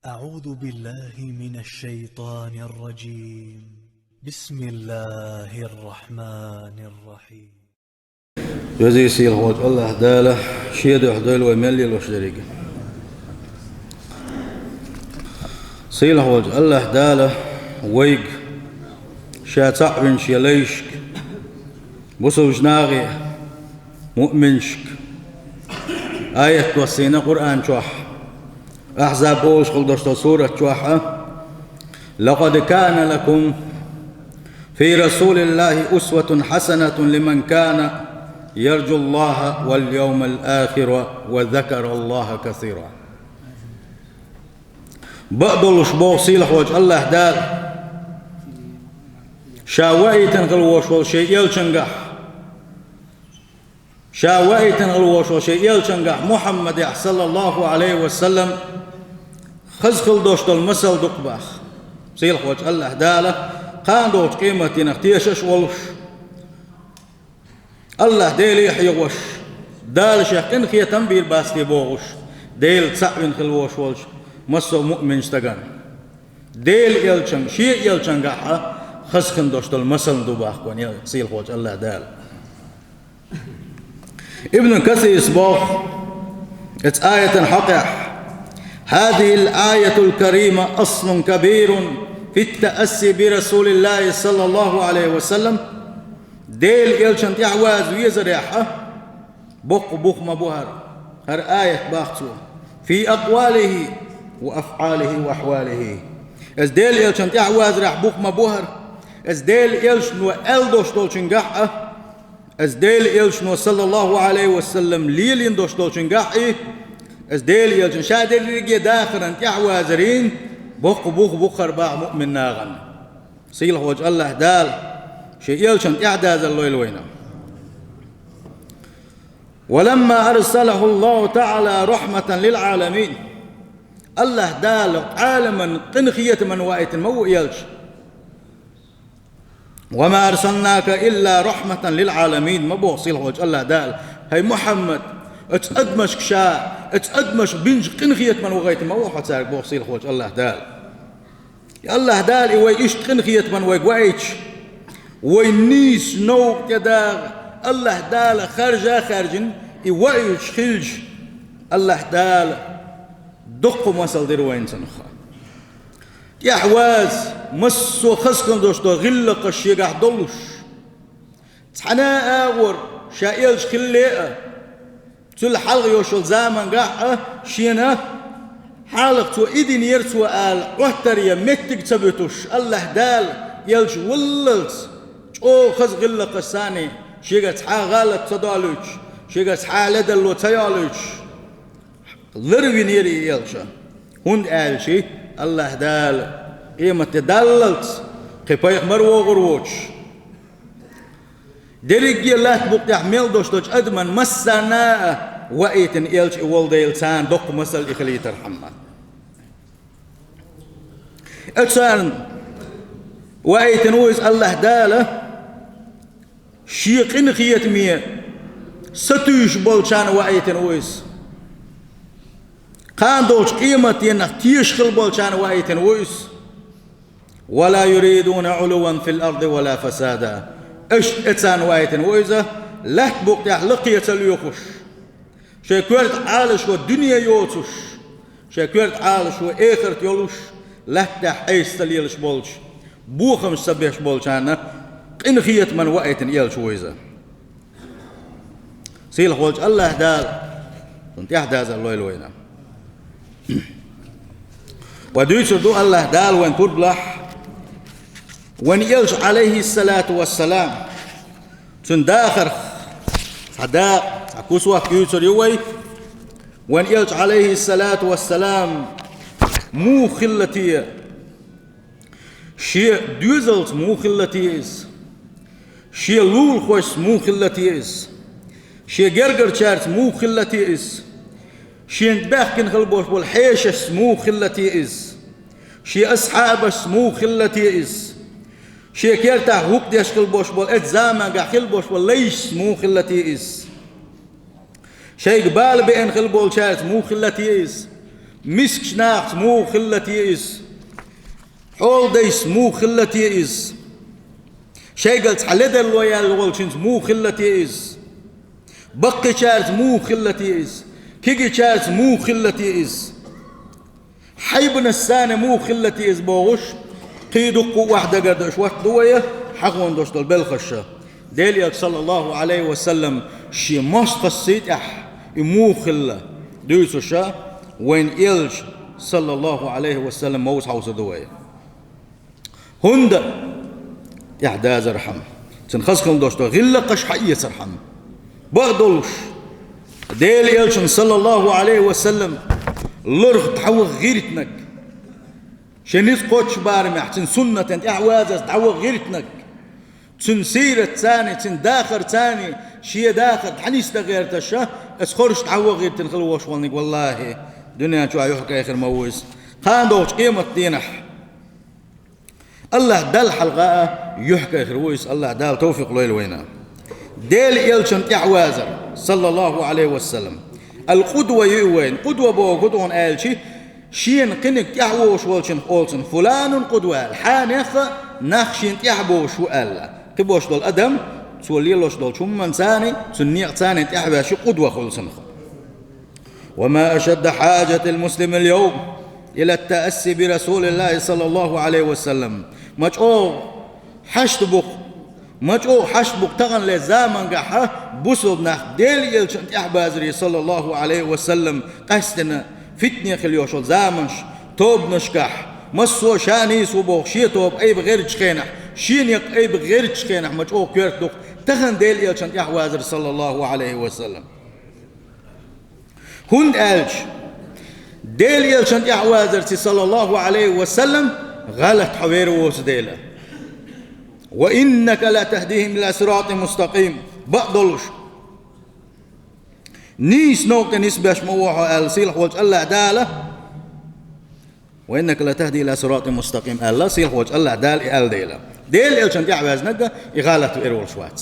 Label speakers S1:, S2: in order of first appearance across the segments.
S1: أعوذ بالله من الشيطان الرجيم. بسم الله الرحمن الرحيم.
S2: جزي سيل هوج الله داله شيد يحدل ويملي الوشدريق سيل هوج الله داله ويق شاتعبن شيليشك بصوج ناغي مؤمنشك آية توسينا قرآن شوح أحزاب بوش خلدشت سورة شوحة لقد كان لكم في رسول الله أسوة حسنة لمن كان يرجو الله واليوم الآخر وذكر الله كثيرا. بقدل شبوغ سيلح وجه الله دال شاوئيتن غلوش والشيء يلشنقح شاوئيتن غلوش والشيء يلشنقح محمد صلى الله عليه وسلم خزخل دوشت المسل دقباخ سيلح وجه الله داله قان دوش قيمتي نختيشش ولش الله ديل يحيى وش دال شيخ إن خي تنبيل باسكي بوغش ديل تسعين خلوش ولش مسو مؤمن اشتغان ديل يلشن شيء يلشن قاحة خسخن دوشت المسل دباخ كون سيل خوش الله دال ابن كثير سبوخ اتس آية حقح هذه الآية الكريمة أصل كبير في التأسي برسول الله صلى الله عليه وسلم ديل يلشن تعواز ويزريحة بخ مبوهر هر آية باختو في أقواله وأفعاله وأحواله از ديل يلشن تعواز راح بخ مبوهر از ديل يلشن وألدوش دولشن قحة از ديل يلشن صلى الله عليه وسلم ليلين دوش دولشن قحة از ديل يلشن شادر رجي داخرا تعوازرين بخ أرباع مؤمن ناغن سيل وجه الله دال شيء يلشن إعداد الليل وينا. ولما أرسله الله تعالى رحمة للعالمين الله دال عالما قنخية من وائت مو يلش وما أرسلناك إلا رحمة للعالمين ما بوصيل وجه الله دال هي محمد اتقدمش كشاء اتقدمش بنج قنخية من وغيت مو حتى بوصيل وجه الله دال الله دال إيوي إشت قنخية من وغيتش وينيس نو كداغ الله دال خارجن يوعيش خلج الله دال دق مسل دير وين سنخا يا حواز مسو خسكن دوشتو غلق الشيقح دلوش تحنا آور شايلش خليقة تل حلق يوشل زامن قاحة شينا حالق تو إدين يرتو آل قهتر متك تبتوش الله دال يلش وللت او خز غلق الثاني شيغا تحا غالت تدالوش شيغا تحا لدلو تيالوش ضربين يري يلشا هند آلشي الله دال إيما تدللت قيبايق مرو غروش دريقي الله تبقى يحمل دوش أدمن مسانا وإيتن إلش والديلتان دق مسل إخلي ترحمه أتسان وإيتن ويز الله داله شيقين خيات مية ستوش بولشان وآيتن ويس قان دوش قيمة ينخ تيشخل بولشان وآيتن ويس ولا يريدون علوا في الأرض ولا فسادا اش اتسان وآيتن ويزة لا تبقى لقية اليوخش شاكورت عالش والدنيا يوتش شاكورت عالش وآخرت يولوش لا تحيس تليلش بولش بوخم سبيش بولشان إن خيت من وقت يل شويزة سيل خوج الله دال كنت يحدث الله الوينا ودويش دو الله دال وين تربلح وين يلش عليه الصلاة والسلام تنداخر صداق عكوسوا كيوتر يوي وين يلش عليه الصلاة والسلام مو خلتي شيء دوزلت مو خلتيز شي لول خوش مو خلتيز شي جرجر شارت مو خلتيز شي انتباخكن خلبوش والحيشس مو خلتيز شي أصحابس مو خلتيز شي كيرتا هوك ديش خلبوش بول اتزاما قا خلبوش والليش مو خلتيز شي قبال بين خلبول شارت مو خلتيز مسك شناخت مو خلتي إز حول ديس مو خلتي إز شيء قلت حلد الويال والشنت مو خلتي إز بقي شارت مو خلتي إز كيجي شارت مو خلتي إز حيبنا السانة مو خلتي إز بوغش قيدق واحدة قدش واحد دوية حقون دوش دول بالخشة ديليك صلى الله عليه وسلم شي مش قصيت مو خلة دويسو شا وين إلش صلى الله عليه وسلم موس حوص دوية هند إحداز رحم تنخسخن دوش دول غلة قش حقية رحم بغدولش ديليك صلى الله عليه وسلم لرغ تحوغ غيرتنك شنيس قوتش بارم يحسن سنة انت احوازة تحوغ غيرتنك تن سيرة ثاني تن داخر ثاني شيء داخر حنيس تغير تشا اسخرش تحوغ غيرتن خلو وشوالنك والله دنيا شو يحكى اخر موز خان دوش قيمة دينح الله دال حلقة يحكى اخر ويس الله دال توفيق ليل وينا ديل يلشن احوازة صلى الله عليه وسلم القدوة يوين قدوة بو قدوة آلشي شين قنك يحوش والشن قولسن فلان قدوة الحانخ نخشين يحبوش وآلا كبوش دول أدم توليلوش دول شمان ثاني تنيق ثاني يحبوش قدوة خلصن وما أشد حاجة المسلم اليوم إلى التأسي برسول الله صلى الله عليه وسلم مجعو حشتبق مجعو حشتبق تغن لزامن قحا بسود نخ ديل يلشن يحبازري صلى الله عليه وسلم قستنا فتنة خليوشل زامنش توب نشكح مسو شاني سوبوخ شي توب اي بغير تشخينح شين يق اي بغير تشخينح مجعو كيرتوك تغن ديل يلشن يحبازري صلى الله عليه وسلم هند ألش ديل يلشن يحبازري صلى الله عليه وسلم غلط حوير ووس ديله وإنك لا تهديهم إلى صراط مستقيم بقدلش نيس نوك نسبش موحو السيلح وجه الله عدالة وإنك لا تهدي إلى صراط مستقيم الله سيلح وجه الله عدالة ال ديلا ديل إلشان تعوز نجا إغالة إيرول شوات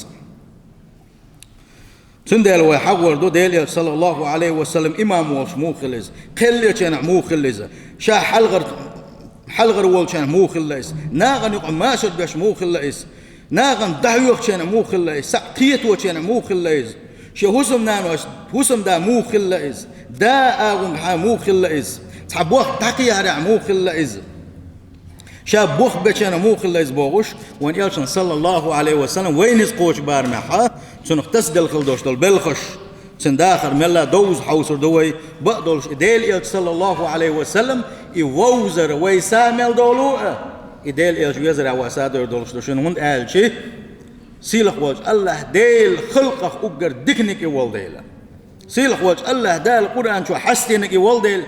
S2: سندل ويحور دو ديل صلى الله عليه وسلم إمام وش مو خلز قل يشنا مو خلز شا حلغر والشان مو خلص ناغن يقع ماشد باش مو خلص ناغن دعيوخ شان مو خلص سقيت وشان مو خلص شو حسم نانوش حسم دا مو خلص دا اغن ح مو خلص تحبوخ تقي هرع مو خلص شابوخ بشان مو خلص بوغش وان يلشن صلى الله عليه وسلم وين يسقوش بارمحا سنختص دل خلدوش دل بلخش سن داخر ملا دوز حوصر دوي بقدلش ديل صلى الله عليه وسلم يوزر ويسامل دولوه إديل إيش يزرع وسادر دولش دوشين هند قال شيء سيلخ وجه الله ديل خلقه أجر دكنك يوال ديلا سيلخ وجه الله دال القرآن شو حسنك يوال ديل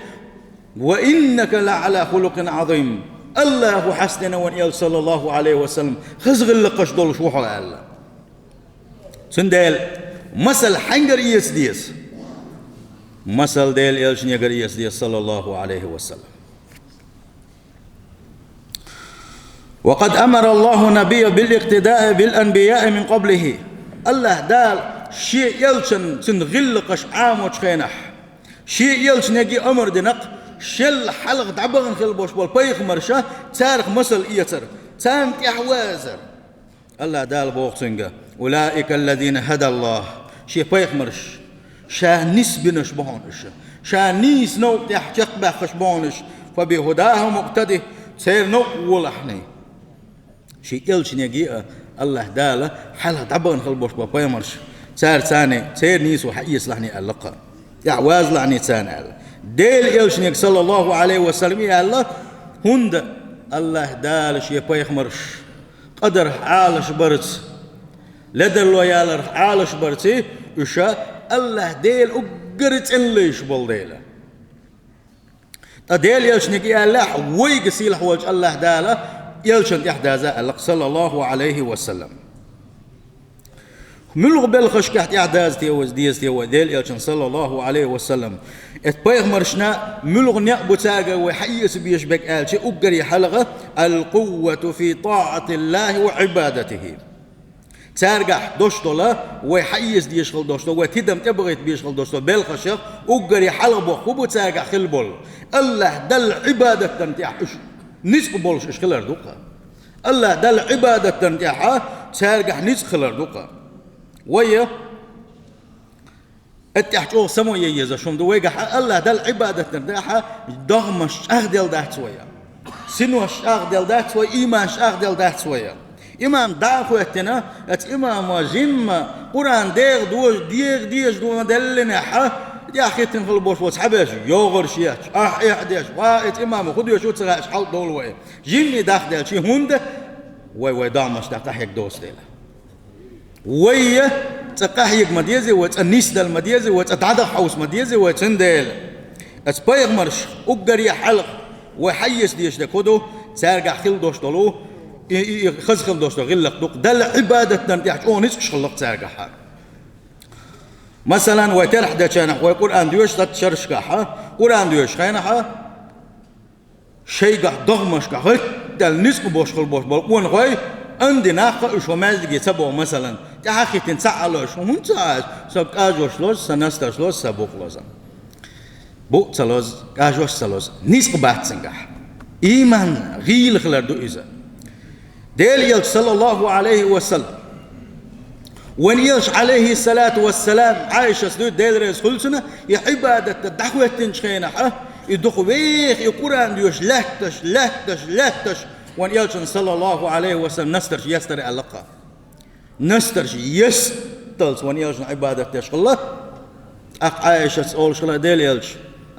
S2: وإنك لعلى خلق عظيم الله حسننا وإن صلى الله عليه وسلم خزغ اللقش دولش وحول الله سنديل مثل حنجر يسديس مثل ديل إيش نيجر يسديس صلى الله عليه وسلم وقد أمر الله نبيه بالاقتداء بالأنبياء من قبله الله دال شيء يلشن تنغلقش عام وشخينح شيء يلشن يجي أمر دنق شل حلق دعبغن خلبوش بالبيخ مرشا تارخ مسل إيتر تانت يحوازر الله دال بوغسنجا أولئك الذين هدى الله شيء بيخ مرش شا نسبنش بهونش شا نيس نوت يحجق بخش بهونش فبهداه مقتده سير نوت ولحني شيء يلشن يجي الله داله حلها دعبغن خلبوش بالبيخ مرش سير ثاني سير نيس وحيس لحني اللقاء يعواز لحني ثاني ديل يلشن صلى الله عليه وسلم يا الله هند الله دال شيء بيخ مرش قدر عالش برت لدر لو يالر عالش برتي وشا الله ديل أقرت الليش بالديله ديل يلشن يا الله ويقسيل حوج الله داله يلشن إحداثا الله صلى الله عليه وسلم ملغ بالخش كحت إحداث تيوز ديز تيوز ديل يلشن صلى الله عليه وسلم اتبايغ مرشنا ملغ نقبو تاقا وحيس بيشبك آل شيء أقري حلقة القوة في طاعة الله وعبادته تارجح دوشتولا ويحيز ديشغل دوشتو وتدم تبغيت بيشغل دوشتو بالخشق وقري حلبو خبو تارجح خلبول الله دل عبادة تنتيح نسق بولش إيش خلر دوقا الله دل عبادة تنتيحها تارجح نسق خلر دوقا ويا اتحجو سمو ييزا شوم دو ويجح الله دل عبادة تنتيحها ضغمش أخدل ده شوية سنوش أخدل ده شوية إيمانش أخدل ده شوية إمام داخو اتنا ات إمام وجم قرآن ديغ دو مدلنا حا يا أخي تنخل بوش وتحبش يوغر شياش إحداش وات إمام خدو يشو تسغاش حال دول وي جمي داخ ديل شي هند وي دامش داخ تحيك دوس ديل وي تقاحيك مديزي وتنيس دل مديزي وتعدى حوس مديزي وتندل ات بايغ مرش أقري حلق وحيس ديش دا كدو تارجع خل دوش دلو خزخل دوشتو غلق دوق دل عبادة تنتيح اونيس شخلق تارجحها مثلا ويترح دا كان ويقول ديوش تشرش كاحا قرآن ديوش خينها شيء ضغمش كاحا دل نسق بوشخل بوش بلقون خوي عندي ناقة شو مازجي تبو مثلا تحكي تنسعلو شو هم تساعد سب كاجوش لوز سنسترش لوز سبوك لوز بو تلوز كاجوش تلوز نسق باتسنجح إيمان غيل خلر دو إذا ديل يلش صلى الله عليه وسلم وين يلش عليه الصلاة والسلام عايشة سدود ديل رئيس خلصنا يحبادة الدعوة تنشخينها يدخو بيخ يقران ديوش لهتش وين يلش صلى الله عليه وسلم نسترش يستري اللقاء نسترش يستلس وين يلش عبادة تشخ الله أخ عايشة سأول شخلا ديل يلش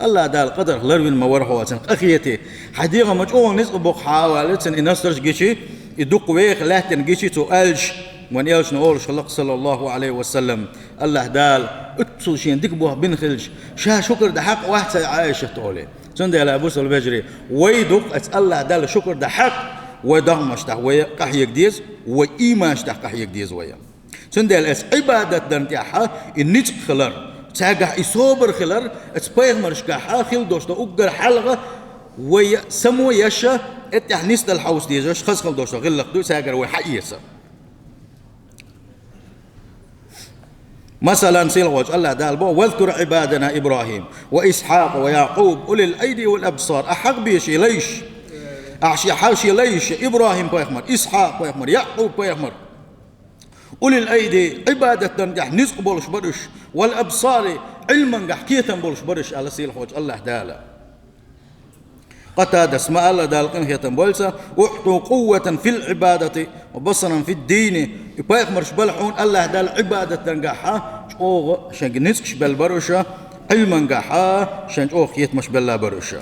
S2: الله دال قدر لروين ما ورحواتن أخيتي حديقة مجؤون نسق بوق حاولتن إن نسترش جيشي يدق ويخ لهتن جيشي تؤلش وان يلش نقول شلق صلى الله عليه وسلم الله دال اتسل شين ديك بوه بنخلش شكر ده حق واحد عايشة تقولي سند على أبو سل بجري ويدق أت الله دال شكر ده حق ودغمش ده ويقحيك ديز وإيمانش ده قحيك ديز ويا سند على أس عبادة دنتيحة النجق خلر تاجح يصبر خلر أتبايغ مرشكاحة خل دوش ده أقدر حلقة ويسمو يشا اتحنيس دل حوس ديزوش خزخل دوش ده غلق دو ساقر ويحيسا مثلا سيلغوج الله دالبو واذكر عبادنا إبراهيم وإسحاق ويعقوب أولي الأيدي والأبصار أحق بيشي ليش أعشي حاشي ليش إبراهيم بيخمر إسحاق بيخمر يعقوب بيخمر أولي الأيدي عبادة نجح نزق بولش برش والأبصار علما حكيتا بولش برش على سيلغوج الله دالا قتاد اسماء الله دالقن هيتم بولسا وحتو قوة في العبادة وبصرا في الدين يبايق مرش بلحون الله دال عبادة تنقاحا شوغ شنق نسكش بالبرشا علما نقاحا شنق خيت مش بلا برشا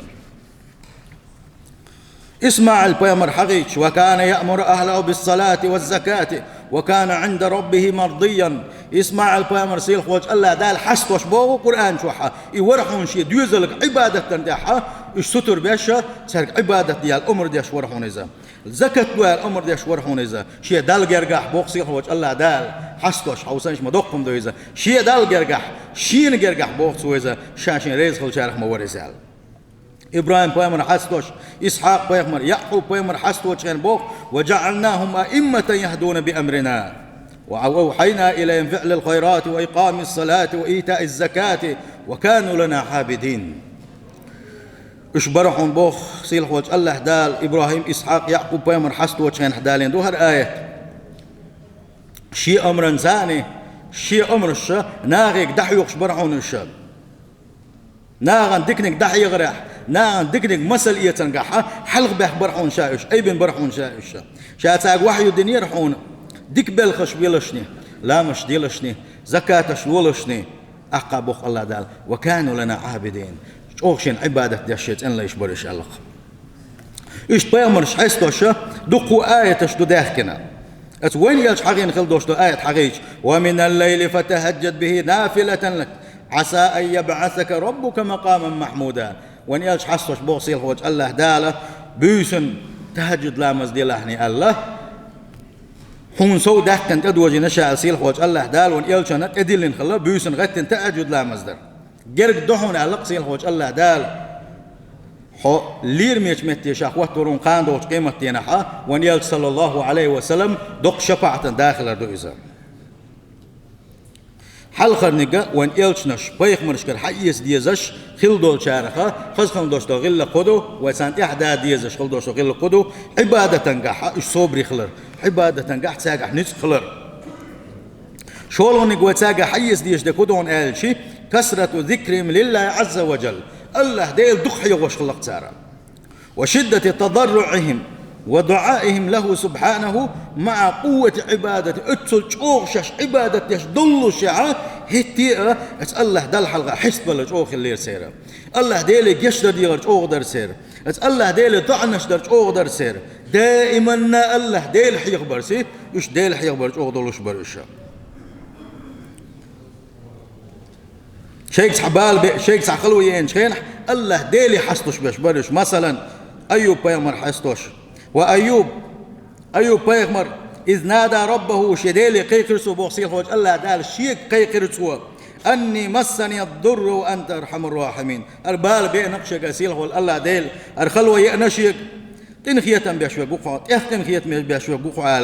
S2: اسمع البيامر حقيق وكان يأمر أهله بالصلاة والزكاة وكان عند ربه مرضيا اسمع البيامر سيل خوش الله دال حست وشبوه قرآن شوحا يورحون شي ديوزلك عبادة تندحا إيش ستر بيشا سرق عبادة ديال الأمر ديش ورحون إذا الزكاة ديال الأمر ديش ورحون إذا شي دال جرجح بوق سيل خوش الله دال حستوش حوسانش مدقهم دو إذا شي دال جرجح شين جرجح بوق سو إذا شاشين ريز خل شارخ موريزال إبراهيم بيمر حستوش إسحاق بيمر يعقوب بيمر حستوش كان بوق وجعلناهم أئمة يهدون بأمرنا وأوحينا إليهم فعل الخيرات وإقام الصلاة وإيتاء الزكاة وكانوا لنا عابدين إشبرحون بوخ سيل خوج الله دال إبراهيم إسحاق يعقوب بيمر حستوش كان حدالين دوهر آية شي أمر ثاني شي أمر الشا ناغيك دحيوك شبرحون الشاب ناغن دكنك دحي غرح ناغن دكنك مسل إيتنقحها حلق به برحون شائش أي بن برحون شائش شاتاق وحي الدنيا رحون ديك بلخش بيلشني لا مش ديلشني زكاتش ولشني أقابوخ الله دال وكانوا لنا عابدين أوخشين عبادة دشيت إن لا يشبرش الله إيش بيامرش حيستوشا دقوا آية تشدو داخكنا وين يلش حقين خلدوش دو آية حقيش ومن الليل فتهجد به نافلة لك عسى أن يبعثك ربك مقاما محمودا وين يلش حسوش بوصيل خوج الله داله بيسن تهجد لامز ديلهني الله حون سو دهكن تدوجي نشاء سيل خوج الله دال وين يلش نت اديلن خلا بيسن غتن تهجد لامز در جرق دحون علق سيل خوج الله دال حو لير ميش متي شاخ وترون قان دوش قيمة تينها ونيل صلى الله عليه وسلم دق شفاعة داخل دو إذا حل خرنجا وان إلشنش بيخ مرشكر حيس ديزش خل دول شارخة خزخم دوش دو غل قدو وسان إحدى ديزش خل دوش غل قدو عبادة تنجح إش صبري خلر عبادة تنجح تساقح نس خلر شولون وتساقح حيس ديش دكودون إلشي كسرة ذكرهم لله عز وجل الله ديل دخي وش خلق تارا وشدة تضرعهم ودعائهم له سبحانه مع قوة عبادة اتسل شوغشش عبادة يش دلو شعا هتي الله دل حلقة حسب لجوخ اللي سيرا الله ديل يشدر ديغر شوغ در سير الله ديل ضعنش در شوغ در سير دائما الله ديل حيخبر سي وش ديل حيخبر شوغ دلوش برشا شيخ حبال شيخ خلويين شين الله ديلي حسطش برش مثلا أيوب بيغمر حسطش وأيوب بيغمر إذ نادى ربه شديلي قيقرسو بوصيل خوج الله دال شيك قيقرسو أني مسني الضر وأنت أرحم الراحمين البال بينقشك أسيل خوج الله ديل أرخلوا يأنشيك تنخية بيشوى بوقع تنخية بيشوى بوقع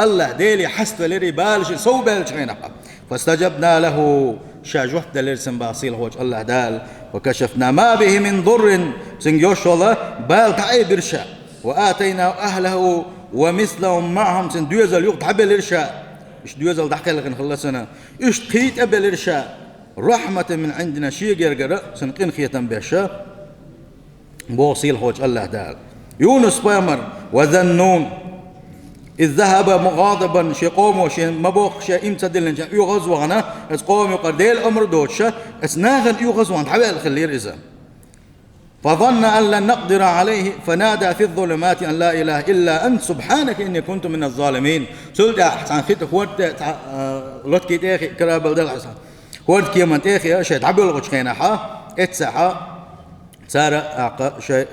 S2: الله ديلي حسط لري بالش سو بالش غينها فاستجبنا له شاجوت دلرسن باصيل هوج الله دال وكشفنا ما به من ضر سنجوش الله بال تعي برشا وآتينا أهله ومثلهم معهم سن دوزل يقط حبل إرشاء إيش دوزل دحكي لكن خلصنا إيش قيت أبل إرشاء رحمة من عندنا شيء يرجع سنقين خيتم بشا بوصيل هوج الله دال يونس بامر وذنون إذ ذهب مغاضبا شي قوم وشي مبوخ شي امتدلن شي يغزوانا اس قوم يقرديل أمر دوتشا اس ناغن يغزوان حبال خلير إذا فظن أن لن نقدر عليه فنادى في الظلمات أن لا إله إلا أنت سبحانك إني كنت من الظالمين سلطة حسان خيط خوات لطكي تاخي كرابل دل حسان خوات كيمان تاخي شي تعبل غشخينا حا اتسحا سارة أعقى شيء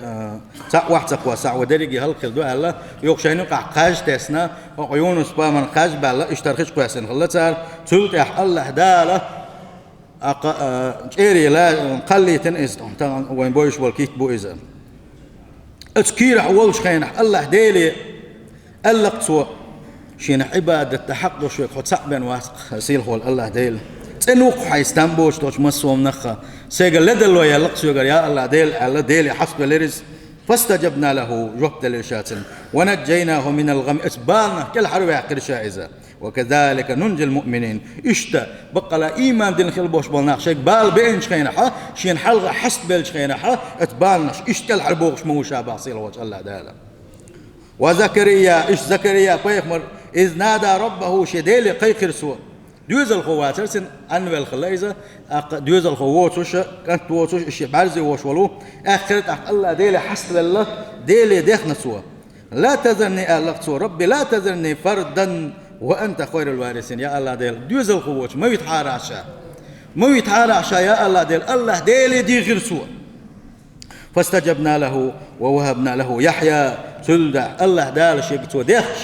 S2: واحد سقوا ساعة ودرجة هالخل دو الله يوقشينو قاج تسنا وعيونه سبا من قاج بالله اشترخش قياسن خلت سار سلت الله داله إيري لا قلي تنئز وين بويش والكيت بو إذا أتكير أولش خينا الله ديلي ألق سوا شين عبادة تحقق شوي خد سعبان واسق سيل خول الله ديل تنوق حيستنبوش توش مسوم نخا سيقل لدلو يلق سوا يا الله ديل الله ديلي حسب لرز فاستجبنا له جبت للشات ونجيناه من الغم اسبالنا كل حرب يعقر شائزة وكذلك ننجي المؤمنين اشتا بقى لا ايمان دين خلبوش بالناخ شيك بال بين شخينحا شين حلقه حسب بال شخينحا اتبالنا اشتا الحربوش موشا باصيل وجه الله دالا وزكريا ايش زكريا بيخمر اذ نادى ربه شديل قيقر سوا دوز الخوات سن انوال خلايزه دوز الخوات وش كانت وش ايش بعرزي وش ولو اخرت الله ديلي حسب الله ديلي دخنا سوا لا تذرني الله سوا ربي لا تذرني فردا وأنت خير الوارثين يا الله ديل دوز الخوات ما يتحارشا يا الله ديل الله ديل دي غير سوا فاستجبنا له ووهبنا له يحيى سلدع الله دال شيء تودخش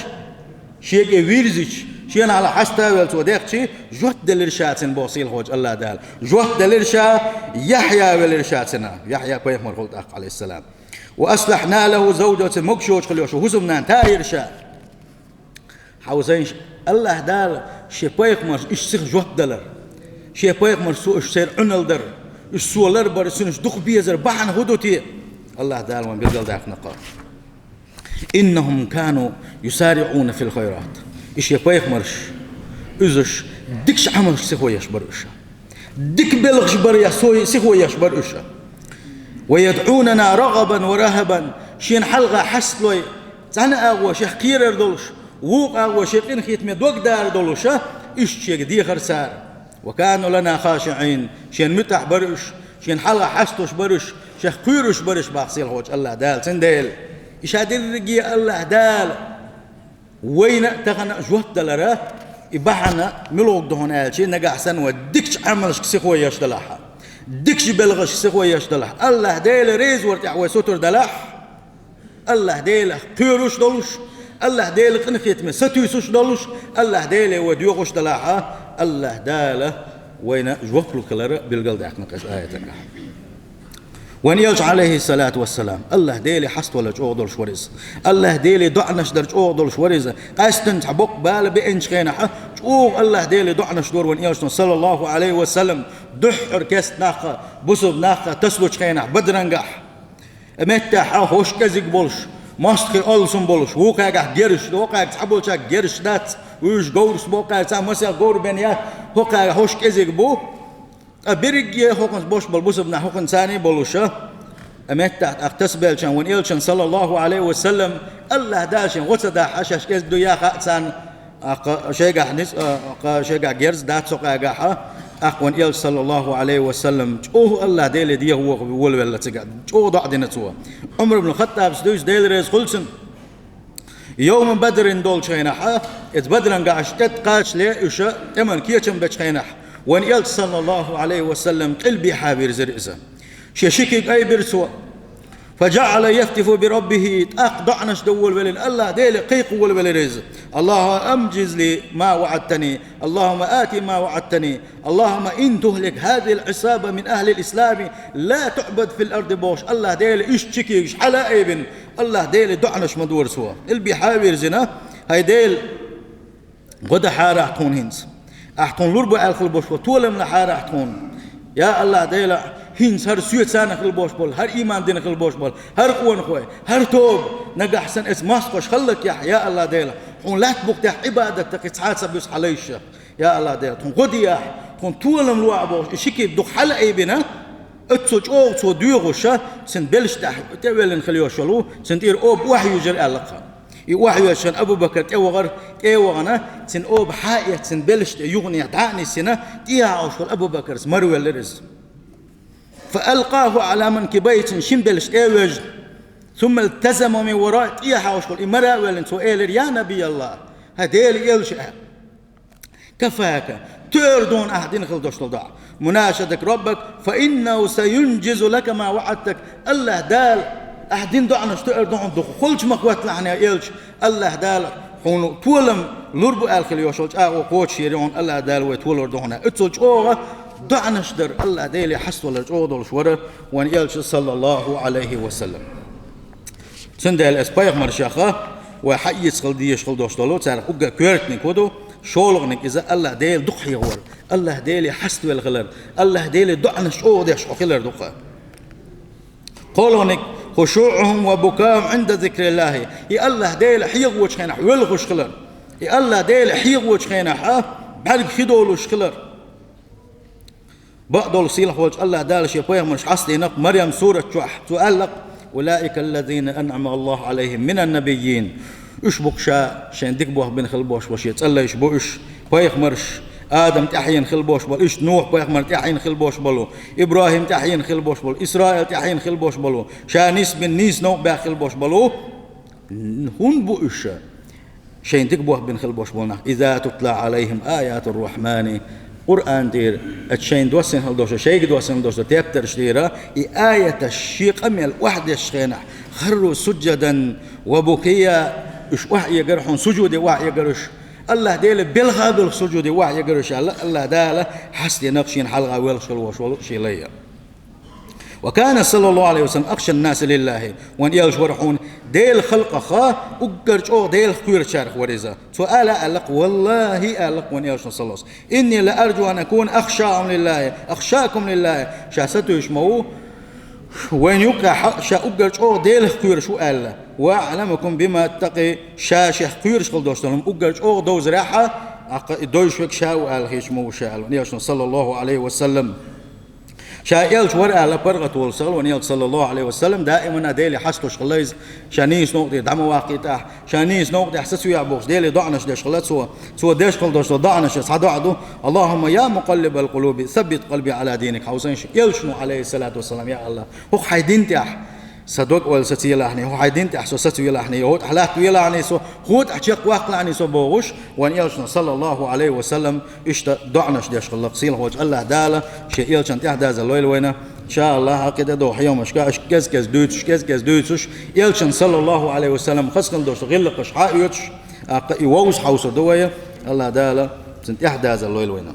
S2: شيء ويرزش شيء على حستا تودخش جهد الإرشاد بوصيل هوج الله دال جهد الإرشاد يحيى والإرشاد يحيى كويس مرخوت عليه السلام وأصلحنا له زوجة مكشوش خليوش وهزمنا تاي إرشاد حوزين الله دال شيء بيقمر إيش سخ جهد دلر شيء بيقمر سو إيش سير عنل در إيش سولر برسنش دخ بيزر بحن هدوتي الله دال من بيقل داك نقار إنهم كانوا يسارعون في الخيرات إيش بيقمرش إزش دكش عملش سخو يشبرش دك بلغش بريا سوي سخو يشبرش ويدعوننا رغبا ورهبا شين حلقة حسلوي زعنا أغوى شيخ كير دولش ووقع وشيقين خيت مدوق دار دولشة إيش شيق دي خرسار وكانوا لنا خاشعين شين متح برش شين حلقة حسطوش برش شيخ قيرش برش باقسيل هوج الله دال سنديل إيش هادرقي الله دال وين تغنى جوهد دلرا إبحنا ملوك دهون آلشي نقع حسن ودكش عملش كسيخوة يشتلاحا دكش بلغش كسيخوة يشتلاح الله ديل ريز ورتع وسطر دلاح الله ديل قيرش دولش الله ديل قنخيت من ستويسوش دولش الله ديل وديوغش دلاحا الله داله وين جوهد كلرا بالقل داك نقش آية وان يلج عليه الصلاة والسلام الله ديلي حست ولا جوغدل شوريز الله ديلي دعنش در جوغدل شوريز قاستن تحبق بال بإنش خينح جوغ الله ديلي دعنش دور وان يلج صلى الله عليه وسلم دح اركست ناخا بصب ناخا تسلوش خينح بدرنجح امتح هوش كزيك بولش ماستخي ألسن بولش وقاعد جرش وقاعد تحبول شاك جرش دات ويش جورس بوقاعد سام مسيا جور بنيات وقاعد هوش كزيك بو أبرجي هوكن بوش بالبوسبنا هوكن ثاني بولوشة أمتى أكتسبل شان وين إلشان صلى الله عليه وسلم الله داشن وتصدق حشش كيس دويا خاتسان شيء نس شيء جيرز دات سوق جاها وين إلش صلى الله عليه وسلم أوه الله ديل ديه هو بيقول ولا تقعد أوه ضعدنا سوا عمر بن الخطاب سدوش ديل رئيس خلصن يوم بدر دول شينح بدرن قاشتت قاش ليه إيش تمن كيشم بتشينح وان يلت صلى الله عليه وسلم قلبي حابر زرئزة شيشيك أي برسوا فجعل يفتف بربه أقضعنش دول ولن الله ديل قيق ولرز الله أمجز لي ما وعدتني اللهم آتي ما وعدتني اللهم إن تهلك هذه العصابة من أهل الإسلام لا تعبد في الأرض بوش الله ديل إيش تشكيش حلا ابن الله ديل دعنش مدور سوا قلبي حابر زنا هاي ديل غدا حارة تكون هنس أحكون لربو ألخل بوش طول من حارة أحكون يا الله ديلا هنس هر سويت سانة خل بوش بول هر إيمان دين خل بوش بول هر قوان خوي هر توب نجح سن اسماس خوش خلك يا الله ديلا هون لا تبقى عبادتك تسعات سبيس عليش يا الله ديلا هون غدي يا هون طول من لوع بوش شكي بدك حلق بنا اتسوج أو تو ديوغوشة سن بلش تولن خليوش شلو سن تير أوب وحي يجر ألقى يوحي عشان أبو بكر تيوغنا سن أوب حائية سن بلش يغني دعني سنة تيعوش أبو بكر مروي لرز فألقاه على منكبيه شن بلش تيوج ثم التزم من وراء تيعوش إمرأة ولن سؤال يا نبي الله هديل يلشأ كفاك تردون أهدين خلدوش تضع مناشدك ربك فإنه سينجز لك ما وعدتك الله دال أهدين دعنا اشتغل دعنا دخولش مقوات لعنة يلش الله دال هون طولم لربو آخر يوشلش قوتش يرون الله دال ويتولر دعنا اتسلش أوغا دعنا اشتر الله ديلي حس ولا جودلش ورا وان يلش صلى الله عليه وسلم سنده الاسبايق مرشاخة وحيس خلديش خلدوش دولو تعرف أبقى كويرتني كودو شولغنك إذا الله ديل دق يغور الله ديلي حست والغلر الله ديلي دعنا شودش وخلر دقة قولونك خشوعهم وبكاهم عند ذكر الله يا الله ديل حيغ وشخينح ولغش خلر يا الله ديل حيغ وشخينح بعد خدولش خلر بعض الصيلح وجه الله دال شيء مش حصلي نق مريم سورة تؤلق أولئك الذين أنعم الله عليهم من النبيين إيش بقشا شين دكبوه بين خلبوش وشيت الله إيش بوش بيخ مرش آدم تحين خلبوش بول إيش نوح بيخ مر تحين خلبوش بولو إبراهيم تحين خلبوش بول إسرائيل تحين خلبوش بولو شانيس بن نيس نوح بيخ خلبوش بولو هون بوش شين دكبوه بين خلبوش بولنا إذا تطلع عليهم آيات الرحمن قرآن دير اتشين دوسن هالدوشة شيء دوسن هالدوشة تبتر شديرة آية الشيق أميل واحد يشخينح خروا سجدا وبكيا إيش واحد يقرحون سجود واحد يقرش الله ديل بالغاب السجود واحد يقرش الله داله حسد نقشين حلقة ويلشل وشول شيلية وكان صلى الله عليه وسلم أخشى الناس لله وان يلش ورحون ديل خلق خا أقرش أو ديل خير شارخ ورزا سؤال ألق والله ألق وان يلش صلى الله عليه وسلم إني لأرجو أن أكون أخشاكم لله أخشاكم لله شاسته يشموه وين يقع شا أقرش أو ديل خير شو ألا وأعلمكم بما اتقي شاشه خير شغل دوستهم أقرش أو دوز راحة دوش وك شاو أل يشموه شاء وان يلش صلى الله عليه وسلم شايلش ورقة على برغة والصغل ونيل صلى الله عليه وسلم دائما ديلي حسوش خليز شانيس نقطة دعم واقيته شانيس نقطة حسسوا يا بوش ديلي ضعنش ديش خلات سوا ديش خل دوش ضعنش صعدوا عدو اللهم يا مقلب القلوب ثبت قلبي على دينك حوسين يلشنو عليه الصلاة والسلام يا الله هو حيدين تح صدق ولا ستيلعني هو حيدين تح ستيلعني هو حلات يلعني سو هو أحشق واقلعني سو بوش وان يلشنا صلى الله عليه وسلم إيش ضعنش ديش خلق سيل هو الله داله شيء يلشن تحدث الليل وينه إن شاء الله كده دوح يوم مشكاش كز دوتش يلشن صلى الله عليه وسلم خسكن دوش غلقش حايوش يووش حوس دوية الله داله سنت يحدث الليل وينه